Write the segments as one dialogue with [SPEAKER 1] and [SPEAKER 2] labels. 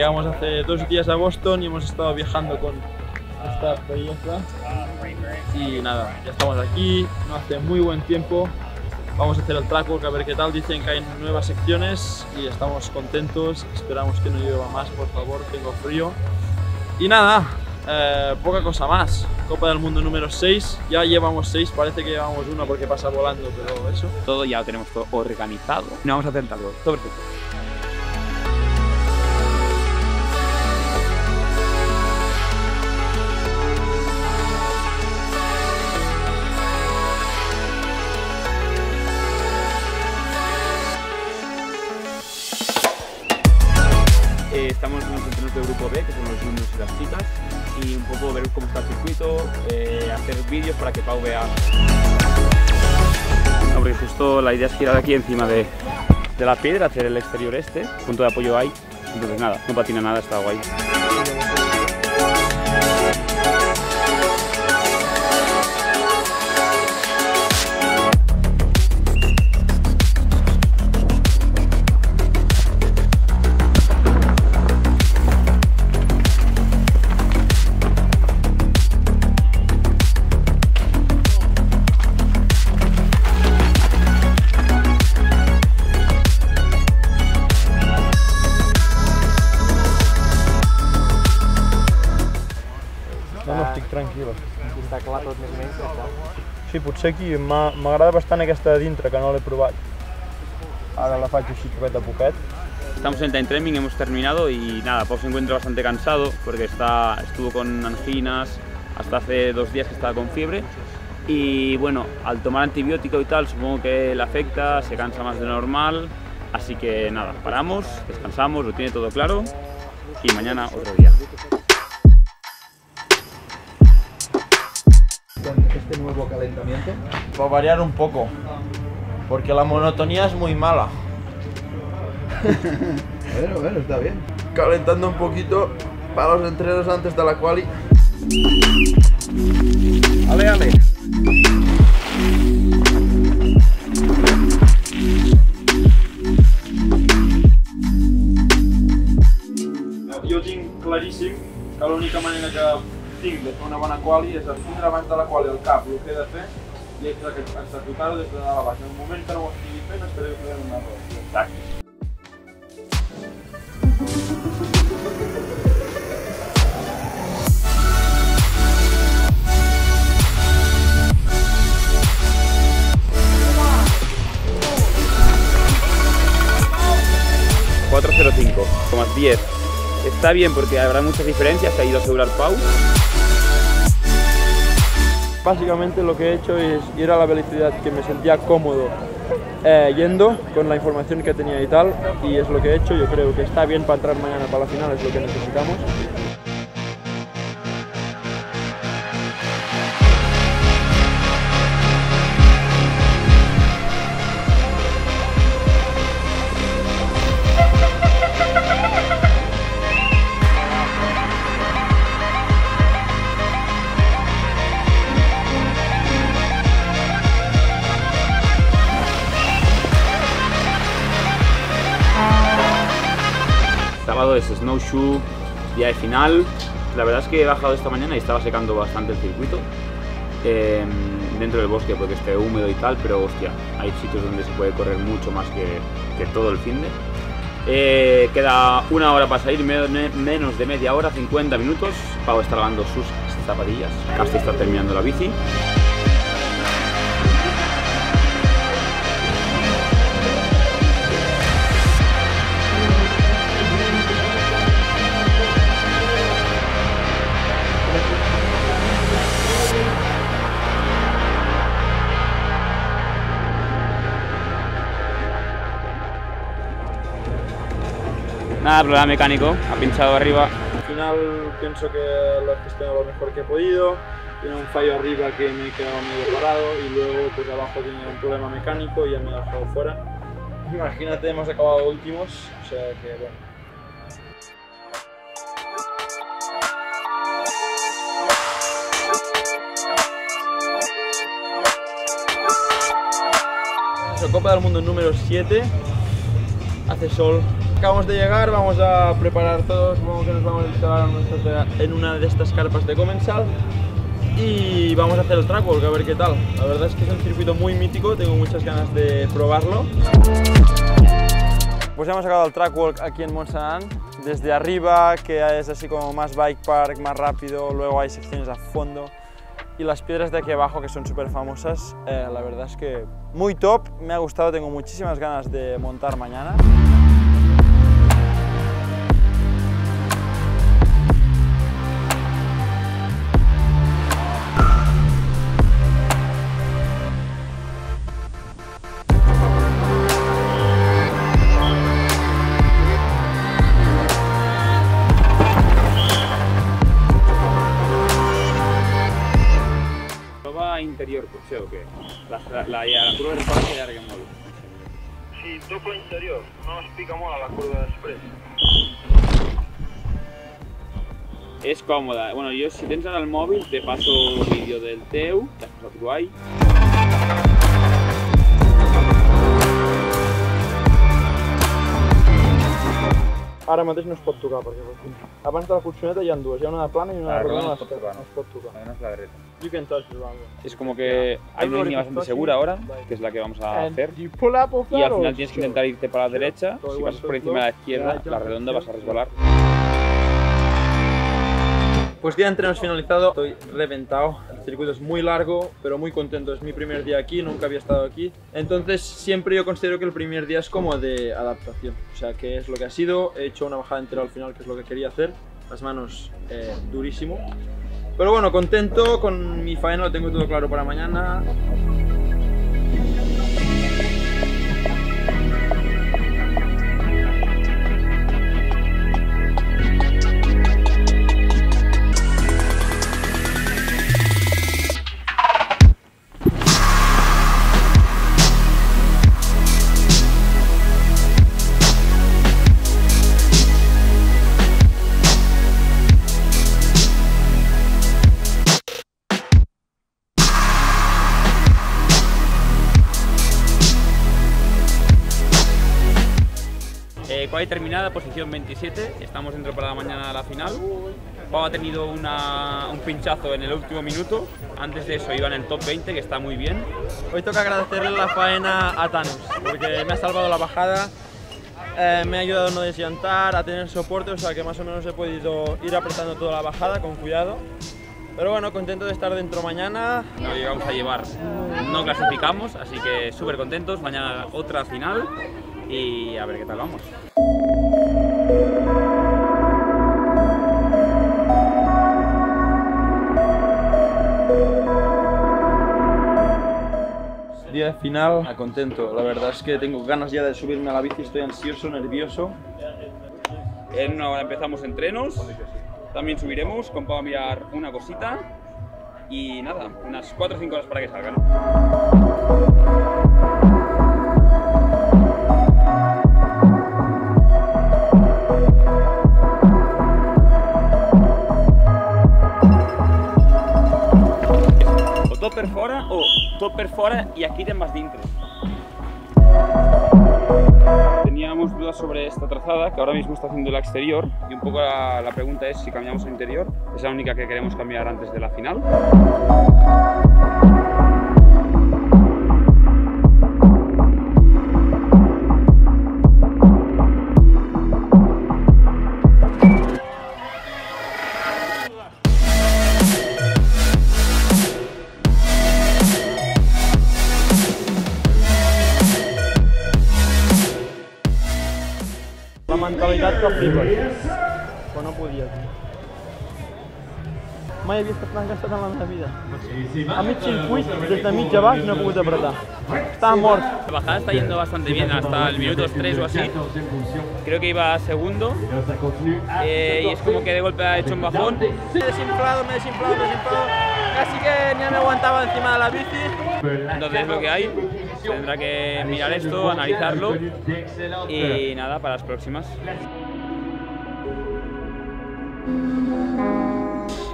[SPEAKER 1] llegamos hace 2 días a Boston y hemos estado viajando con esta belleza. Y nada, ya estamos aquí, no hace muy buen tiempo. Vamos a hacer el track walk a ver qué tal. Dicen que hay nuevas secciones y estamos contentos. Esperamos que no llueva más, por favor, tengo frío. Y nada, poca cosa más. Copa del Mundo número 6, ya llevamos 6, parece que llevamos 1 porque pasa volando, pero eso.
[SPEAKER 2] Todo ya lo tenemos todo organizado. No vamos a hacer todo perfecto. Estamos en los entrenos del grupo B, que son los juniors y las chicas, y un poco ver cómo está el circuito, hacer vídeos para que Pau vea. No, porque justo la idea es girar aquí encima de la piedra, hacer el exterior punto de apoyo ahí, entonces nada, no patina nada, está guay.
[SPEAKER 1] No estic tranquil.
[SPEAKER 3] Està clar tot més o menys, està.
[SPEAKER 1] Sí, potser aquí m'agrada bastant aquesta de dintre, que no l'he provat. Ara la faig així poquet a poquet.
[SPEAKER 2] Estamos en el time training, hemos terminado y nada, Pau se encuentra bastante cansado porque estuvo con anginas hasta hace 2 días que estaba con fiebre y bueno, al tomar antibiótico y tal supongo que le afecta, se cansa más de lo normal, así que nada, paramos, descansamos, lo tiene todo claro y mañana otro día.
[SPEAKER 4] Con este nuevo calentamiento?
[SPEAKER 1] Para variar un poco, porque la monotonía es muy mala.
[SPEAKER 4] Bueno, está bien.
[SPEAKER 1] Calentando un poquito para los entrenos antes de la quali.
[SPEAKER 4] Ale, ale.
[SPEAKER 1] Jo tinc claríssim que l'única manera que tinc de fer una bona quali és tindre abans de la quali al cap el que he de fer i executar-ho des de dalt a baix. En el moment que no ho estigui fent, esperaré que farem un error. Exacte.
[SPEAKER 2] Como 10. Está bien porque habrá muchas diferencias, se ha ido a asegurar Pau.
[SPEAKER 1] Básicamente lo que he hecho es ir a la velocidad que me sentía cómodo yendo, con la información que tenía y tal, y es lo que he hecho. Yo creo que está bien para entrar mañana para la final, es lo que necesitamos.
[SPEAKER 2] Sábado es snowshoe, día de final. La verdad es que he bajado esta mañana y estaba secando bastante el circuito dentro del bosque porque esté húmedo y tal, pero hostia, hay sitios donde se puede correr mucho más que todo el finde. Queda 1 hora para salir, menos de media hora, 50 minutos. Pau está lavando sus zapatillas, Casti está terminando la bici. Nada, problema mecánico, ha pinchado arriba.
[SPEAKER 1] Al final pienso que lo he gestionado lo mejor que he podido. Tiene un fallo arriba que me he quedado medio parado y luego pues abajo tiene un problema mecánico y ya me ha dejado fuera. Imagínate, hemos acabado últimos, o sea que bueno. Copa del Mundo número 7, hace sol, Acabamos de llegar, vamos a preparar todo, supongo que nos vamos a instalar en una de estas carpas de Comensal y vamos a hacer el track walk a ver qué tal. La verdad es que es un circuito muy mítico, tengo muchas ganas de probarlo. Pues ya hemos acabado el track walk aquí en Montsaint. Desde arriba, que es así como más bike park, más rápido, luego hay secciones a fondo y las piedras de aquí abajo que son súper famosas, la verdad es que muy top, me ha gustado, tengo muchísimas ganas de montar mañana.
[SPEAKER 2] Interior, potser, o què? La curva de fora que llarga molt.
[SPEAKER 1] Si toco interior, no es pica molt a la curva després.
[SPEAKER 2] És còmode. Bueno, jo, si tens ara el mòbil, te passo vídeo del teu, que has posat guai.
[SPEAKER 1] Ara mateix no es pot tocar, perquè abans de la colxoneta hi ha dues, hi ha una de plana i una de rodona, no es pot tocar.
[SPEAKER 2] No es la derecha.
[SPEAKER 1] You can touch it, vale.
[SPEAKER 2] Es como que hay una línea bastante segura ahora, que es la que vamos a hacer.
[SPEAKER 1] You pull up or
[SPEAKER 2] Y al final tienes que intentar irte para la derecha. Si pasas por encima de la izquierda, la redonda, vas a resbalar.
[SPEAKER 1] Pues día de entrenos finalizado, estoy reventado, el circuito es muy largo, pero muy contento, es mi primer día aquí, nunca había estado aquí, entonces siempre yo considero que el primer día es como de adaptación, o sea que es lo que ha sido, he hecho una bajada entera al final que es lo que quería hacer, las manos durísimo, pero bueno, contento con mi faena, lo tengo todo claro para mañana.
[SPEAKER 2] Quali terminada, posición 27, estamos dentro para la mañana de la final. Pau ha tenido un pinchazo en el último minuto, antes de eso iba en el top 20, que está muy bien.
[SPEAKER 1] Hoy toca agradecerle la faena a Thanos, porque me ha salvado la bajada, me ha ayudado a no desllantar, a tener soporte, o sea que más o menos he podido ir apretando toda la bajada con cuidado. Pero bueno, contento de estar dentro mañana.
[SPEAKER 2] No llegamos a llevar, no clasificamos, así que súper contentos, mañana otra final y a ver qué tal vamos.
[SPEAKER 1] Día final, contento, la verdad es que tengo ganas ya de subirme a la bici, estoy ansioso, nervioso.
[SPEAKER 2] En una hora empezamos entrenos, también subiremos, con Pau a mirar una cosita y nada, unas 4 o 5 horas para que salgan. Tot per fora o tot per fora y aquí te'n vas dintre. Teníamos dudas sobre esta trazada que ahora mismo está haciendo el exterior y un poco la pregunta es si cambiamos el interior. Es la única que queremos cambiar antes de la final.
[SPEAKER 1] La mentalitat que flipes, però no podia. Mai havia estat tan cansat en la meva vida. A mig circuit, des de mig a baix, no he pogut apretar. Estaba mort.
[SPEAKER 2] La bajada está yendo bastante bien, hasta el minuto 3 o así. Creo que iba segundo. Y es como que de golpe ha hecho un bajón.
[SPEAKER 1] Me he desinflado. Casi que ni me aguantaba encima de la bici.
[SPEAKER 2] Entonces es lo que hay. Tendrá que mirar esto, analizarlo. Y nada, para las próximas.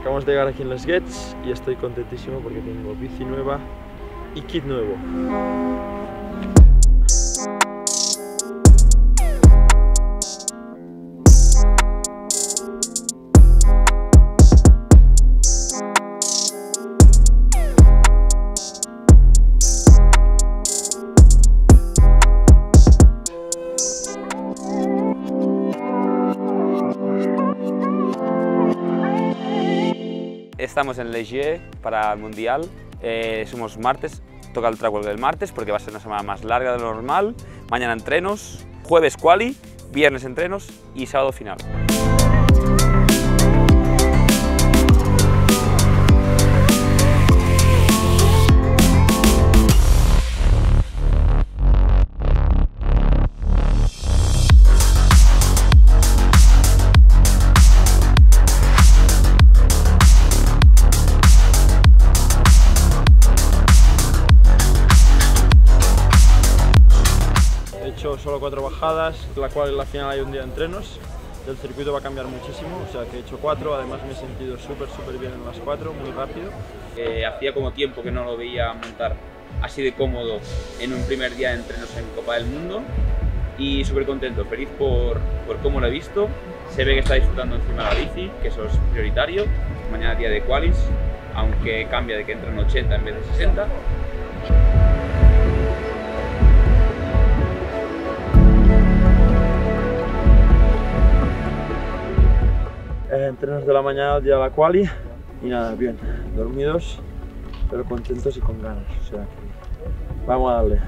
[SPEAKER 1] Acabamos de llegar aquí en Les Guets y estoy contentísimo porque tengo bici nueva y kit nuevo.
[SPEAKER 2] estamos en Ligier para el Mundial. Somos martes, toca el track walk del martes porque va a ser una semana más larga de lo normal. Mañana entrenos, jueves quali, viernes entrenos y sábado final.
[SPEAKER 1] He hecho solo 4 bajadas, la cual en la final hay un día de entrenos. El circuito va a cambiar muchísimo, o sea que he hecho 4, además me he sentido súper bien en las 4, muy rápido.
[SPEAKER 2] Hacía como tiempo que no lo veía montar así de cómodo en un primer día de entrenos en Copa del Mundo y súper contento, feliz por cómo lo he visto. Se ve que está disfrutando encima de la bici, que eso es prioritario. Mañana día de qualis, aunque cambia de que entran 80 en vez de 60.
[SPEAKER 1] Entrenos de la mañana, el día de la quali y nada, bien, dormidos, pero contentos y con ganas, o sea que vamos a darle.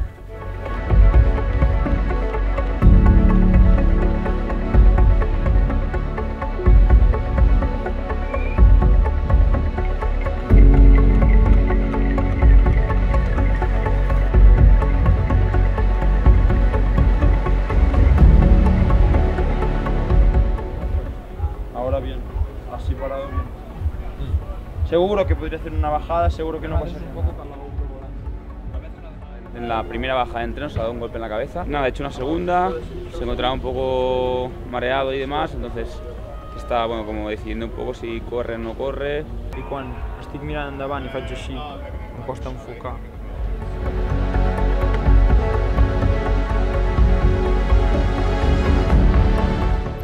[SPEAKER 1] Ahora bien, así parado bien. Seguro que podría hacer una bajada, seguro que no pasa un poco cuando hago un poco grande.
[SPEAKER 2] En la primera baja de entrenos se ha dado un golpe en la cabeza. Nada, he hecho una segunda, se encontraba un poco mareado y demás, entonces estaba bueno, como decidiendo un poco si corre o no corre.
[SPEAKER 1] I quan estic mirant endavant i faig així, em costa enfocar.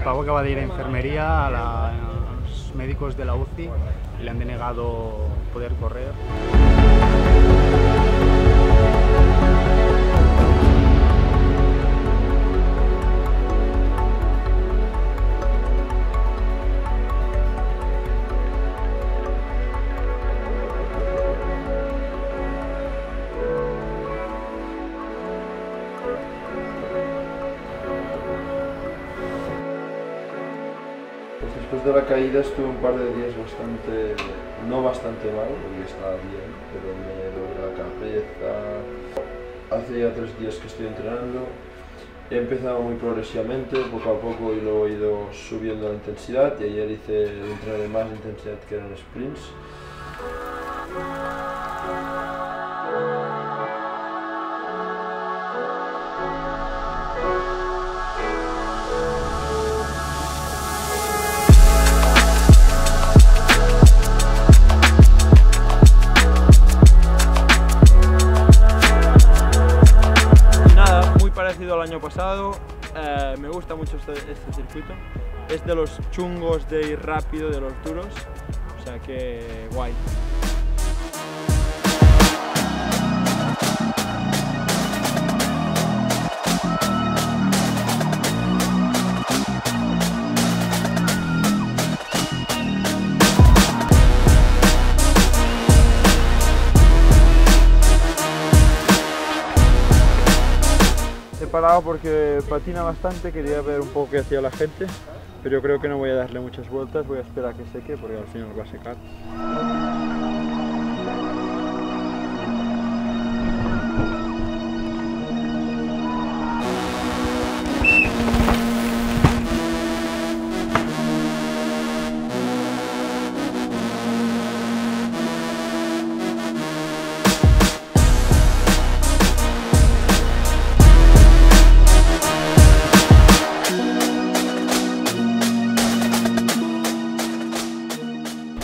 [SPEAKER 3] Pau acaba de ir a enfermería a los médicos de la UCI y le han denegado poder correr.
[SPEAKER 5] Pues después de la caída estuve un par de días no bastante mal, porque estaba bien, pero me dolía la cabeza. Hace ya 3 días que estoy entrenando. He empezado muy progresivamente, poco a poco, y luego he ido subiendo la intensidad, y ayer hice un entreno de más intensidad que eran sprints.
[SPEAKER 1] Parecido al año pasado, me gusta mucho este circuito, es de los chungos de ir rápido, de los duros, o sea que guay. He parado porque patina bastante, quería ver un poco qué hacía la gente, pero yo creo que no voy a darle muchas vueltas, voy a esperar a que seque porque al final va a secar.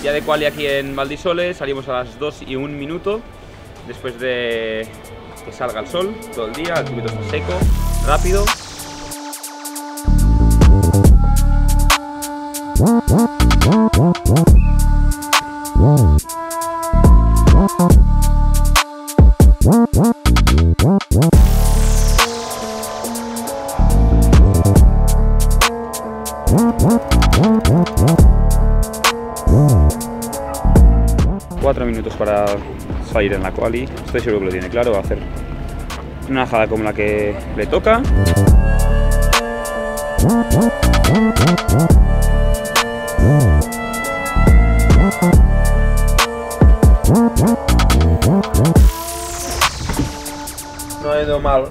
[SPEAKER 2] Día de quali aquí en Valdisole, salimos a las 2 y 1 minuto, después de que salga el sol todo el día, el circuito está seco, rápido. minutos para salir en la quali. Estoy seguro que lo tiene claro, va a hacer una bajada como la que le toca.
[SPEAKER 5] No ha ido mal,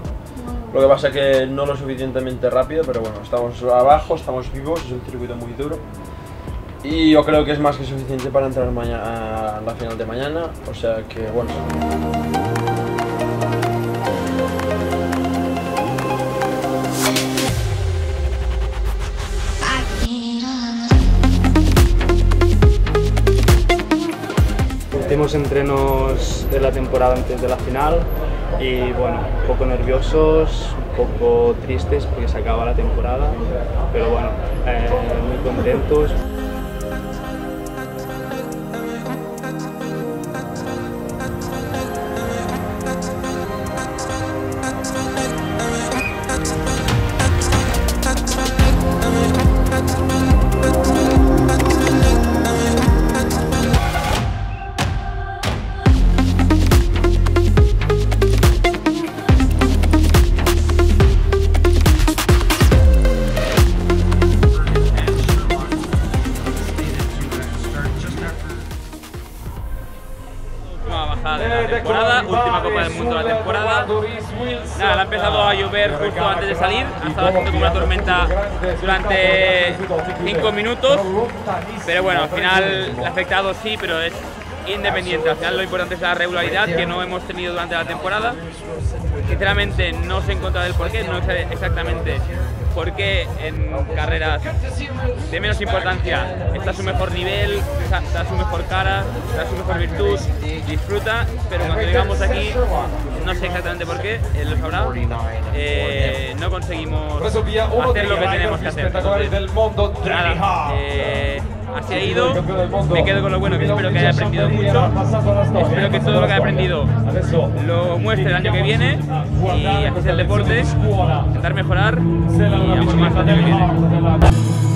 [SPEAKER 5] lo que pasa es que no lo suficientemente rápido, pero bueno, estamos abajo, estamos vivos, es un circuito muy duro. Y yo creo que es más que suficiente para entrar a la final de mañana, o sea que bueno.
[SPEAKER 3] Últimos entrenos de la temporada antes de la final y bueno, un poco nerviosos, un poco tristes porque se acaba la temporada, pero bueno, muy contentos.
[SPEAKER 1] De la temporada, última Copa del Mundo de la temporada. Nada, ha empezado a llover justo antes de salir, ha estado haciendo como una tormenta durante 5 minutos, pero bueno, al final le ha afectado sí, pero es independiente. Al final lo importante es la regularidad que no hemos tenido durante la temporada. Sinceramente no sé encontrar el porqué, no sé exactamente por qué en carreras de menos importancia está a su mejor nivel, está a su mejor cara, está a su mejor virtud, disfruta, pero cuando llegamos aquí no sé exactamente por qué, él lo sabrá, no conseguimos hacer lo que tenemos que hacer. Entonces, nada, así ha ido, me quedo con lo bueno, que espero que haya aprendido mucho, espero que todo lo que haya aprendido lo muestre el año que viene y así es el deporte, intentar mejorar y a por más el año que viene.